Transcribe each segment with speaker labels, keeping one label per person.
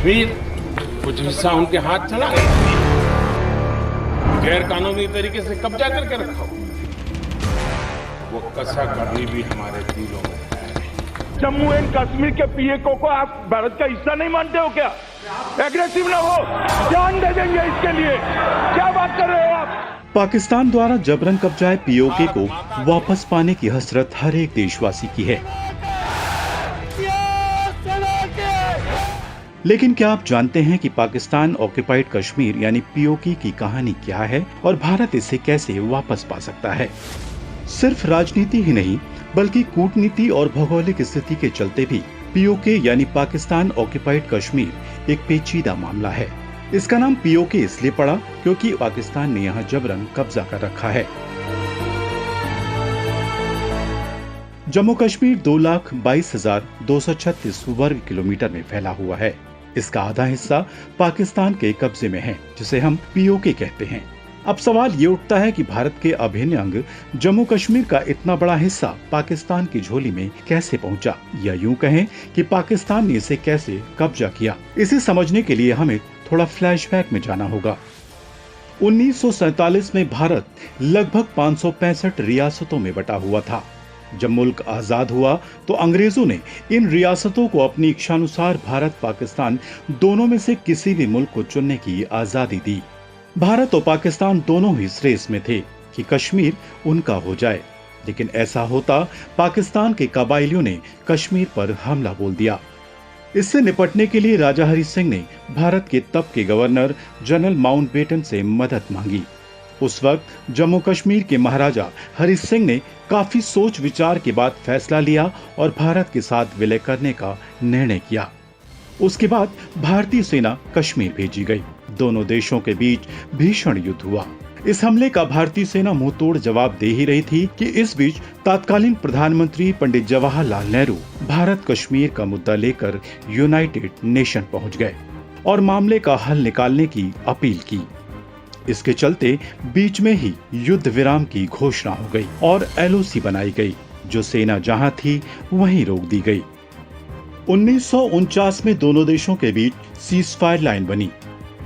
Speaker 1: कश्मीर कुछ हिस्सा उनके हाथ चला गया, गैर कानूनी तरीके से कब्जा करके रखा हुआ, वो कसा कभी भी हमारे दिलों में है।
Speaker 2: जम्मू एंड कश्मीर के पीएको को आप भारत का हिस्सा नहीं मानते हो क्या? एग्रेसिव ना हो, जान दे देंगे इसके लिए। क्या बात कर रहे हो आप?
Speaker 3: पाकिस्तान द्वारा जबरन कब्जाए पीओके को वापस पाने की हसरत हर एक देशवासी की है। लेकिन क्या आप जानते हैं कि पाकिस्तान ऑक्युपाइड कश्मीर यानी पीओके की कहानी क्या है और भारत इसे कैसे वापस पा सकता है? सिर्फ राजनीति ही नहीं बल्कि कूटनीति और भौगोलिक स्थिति के चलते भी पीओके यानी पाकिस्तान ऑक्युपाइड कश्मीर एक पेचीदा मामला है। इसका नाम पीओके इसलिए पड़ा क्योंकि पाकिस्तान ने यहाँ जबरन कब्जा कर रखा है। जम्मू कश्मीर 2,22,236 वर्ग किलोमीटर में फैला हुआ है। इसका आधा हिस्सा पाकिस्तान के कब्जे में है, जिसे हम पीओके कहते हैं। अब सवाल ये उठता है कि भारत के अभिन्न अंग जम्मू कश्मीर का इतना बड़ा हिस्सा पाकिस्तान की झोली में कैसे पहुंचा, या यूं कहें कि पाकिस्तान ने इसे कैसे कब्जा किया। इसे समझने के लिए हमें थोड़ा फ्लैशबैक में जाना होगा। 1947 में भारत लगभग 565 रियासतों में बटा हुआ था। जब मुल्क आजाद हुआ तो अंग्रेजों ने इन रियासतों को अपनी इच्छानुसार भारत पाकिस्तान दोनों में से किसी भी मुल्क को चुनने की आजादी दी। भारत और पाकिस्तान दोनों ही इस रेस में थे कि कश्मीर उनका हो जाए, लेकिन ऐसा होता पाकिस्तान के कबायलियों ने कश्मीर पर हमला बोल दिया। इससे निपटने के लिए राजा हरि सिंह ने भारत के तब के गवर्नर जनरल माउंटबेटन से मदद मांगी। उस वक्त जम्मू कश्मीर के महाराजा हरि सिंह ने काफी सोच विचार के बाद फैसला लिया और भारत के साथ विलय करने का निर्णय किया। उसके बाद भारतीय सेना कश्मीर भेजी गई। दोनों देशों के बीच भीषण युद्ध हुआ। इस हमले का भारतीय सेना मुंहतोड़ जवाब दे ही रही थी कि इस बीच तत्कालीन प्रधानमंत्री पंडित जवाहरलाल नेहरू भारत कश्मीर का मुद्दा लेकर यूनाइटेड नेशन पहुंच गए और मामले का हल निकालने की अपील की। इसके चलते बीच में ही युद्ध विराम की घोषणा हो गई और एलओसी बनाई गई, जो सेना जहां थी वहीं रोक दी गई। 1949 में दोनों देशों के बीच सीजफायर लाइन बनी।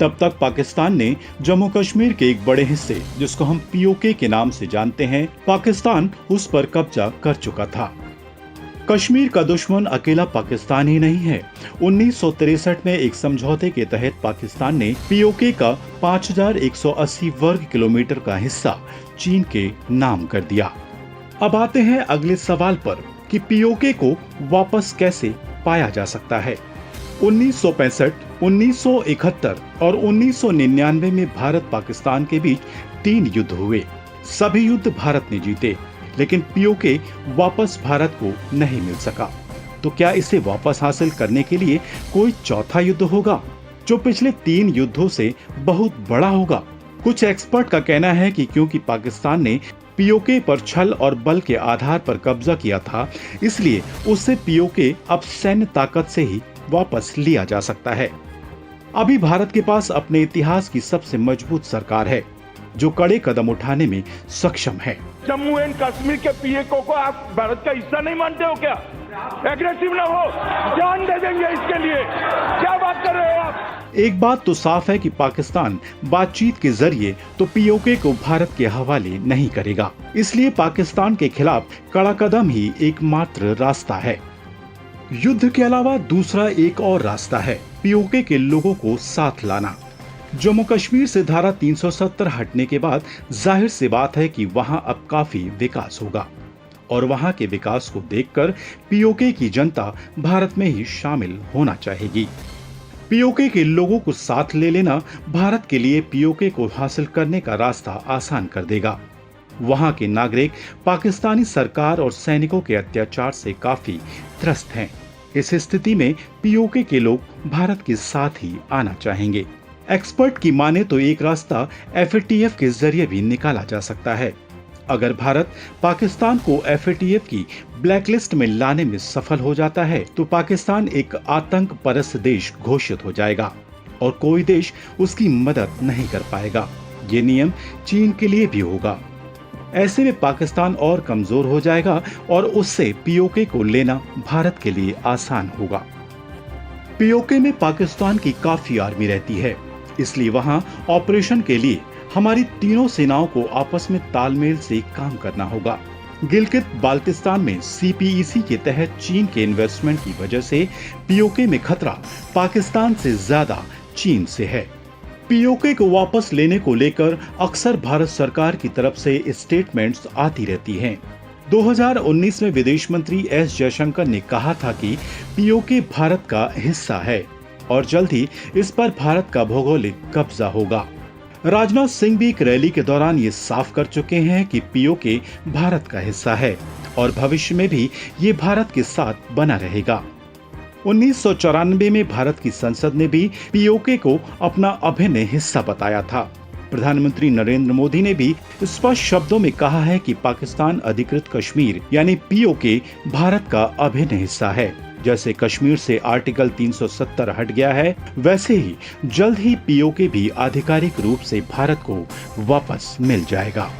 Speaker 3: तब तक पाकिस्तान ने जम्मू कश्मीर के एक बड़े हिस्से, जिसको हम पीओके के नाम से जानते हैं, पाकिस्तान उस पर कब्जा कर चुका था। कश्मीर का दुश्मन अकेला पाकिस्तान ही नहीं है। 1963 में एक समझौते के तहत पाकिस्तान ने पीओके का 5,180 वर्ग किलोमीटर का हिस्सा चीन के नाम कर दिया। अब आते हैं अगले सवाल पर कि पीओके को वापस कैसे पाया जा सकता है। 1965, 1971 और 1999 में भारत पाकिस्तान के बीच 3 युद्ध हुए। सभी युद्ध भारत ने जीते, लेकिन पीओके वापस भारत को नहीं मिल सका। तो क्या इसे वापस हासिल करने के लिए कोई चौथा युद्ध होगा, जो पिछले 3 युद्धों से बहुत बड़ा होगा? कुछ एक्सपर्ट का कहना है कि क्योंकि पाकिस्तान ने पीओके पर छल और बल के आधार पर कब्जा किया था, इसलिए उससे पीओके अब सैन्य ताकत से ही वापस लिया जा सकता है। अभी भारत के पास अपने इतिहास की सबसे मजबूत सरकार है, जो कड़े कदम उठाने में सक्षम है।
Speaker 2: जम्मू एंड कश्मीर के पीएको को आप भारत का हिस्सा नहीं मानते हो क्या? एग्रेसिव ना हो, जान दे देंगे इसके लिए। क्या बात कर रहे हो आप?
Speaker 3: एक बात तो साफ है कि पाकिस्तान बातचीत के जरिए तो पीओके को भारत के हवाले नहीं करेगा। इसलिए पाकिस्तान के खिलाफ कड़ा कदम ही एकमात्र रास्ता है। युद्ध के अलावा दूसरा एक और रास्ता है, पीओके के लोगों को साथ लाना। जम्मू कश्मीर से धारा 370 हटने के बाद जाहिर सी बात है कि वहां अब काफी विकास होगा और वहां के विकास को देखकर पीओके की जनता भारत में ही शामिल होना चाहेगी। पीओके के लोगों को साथ ले लेना भारत के लिए पीओके को हासिल करने का रास्ता आसान कर देगा। वहां के नागरिक पाकिस्तानी सरकार और सैनिकों के अत्याचार से काफी त्रस्त हैं। इस स्थिति में पीओके के लोग भारत के साथ ही आना चाहेंगे। एक्सपर्ट की माने तो एक रास्ता एफएटीएफ के जरिए भी निकाला जा सकता है। अगर भारत पाकिस्तान को एफएटीएफ की ब्लैकलिस्ट में लाने में सफल हो जाता है तो पाकिस्तान एक आतंक परस्त देश घोषित हो जाएगा और कोई देश उसकी मदद नहीं कर पाएगा। ये नियम चीन के लिए भी होगा। ऐसे में पाकिस्तान और कमजोर हो जाएगा और उससे पीओके को लेना भारत के लिए आसान होगा। पीओके में पाकिस्तान की काफी आर्मी रहती है, इसलिए वहां ऑपरेशन के लिए हमारी तीनों सेनाओं को आपस में तालमेल से काम करना होगा। गिलगित बाल्टिस्तान में सीपीईसी के तहत चीन के इन्वेस्टमेंट की वजह से पीओके में खतरा पाकिस्तान से ज्यादा चीन से है। पीओके को वापस लेने को लेकर अक्सर भारत सरकार की तरफ से स्टेटमेंट्स आती रहती हैं। 2019 में विदेश मंत्री एस जयशंकर ने कहा था कि पीओके भारत का हिस्सा है और जल्द ही इस पर भारत का भौगोलिक कब्जा होगा। राजनाथ सिंह भी एक रैली के दौरान ये साफ कर चुके हैं कि पीओके भारत का हिस्सा है और भविष्य में भी ये भारत के साथ बना रहेगा। 1994 में भारत की संसद ने भी पीओके को अपना अभिन्न हिस्सा बताया था। प्रधानमंत्री नरेंद्र मोदी ने भी स्पष्ट शब्दों में कहा है कि पाकिस्तान अधिकृत कश्मीर यानी पीओके भारत का अभिन्न हिस्सा है। जैसे कश्मीर से आर्टिकल 370 हट गया है, वैसे ही जल्द ही पीओके भी आधिकारिक रूप से भारत को वापस मिल जाएगा।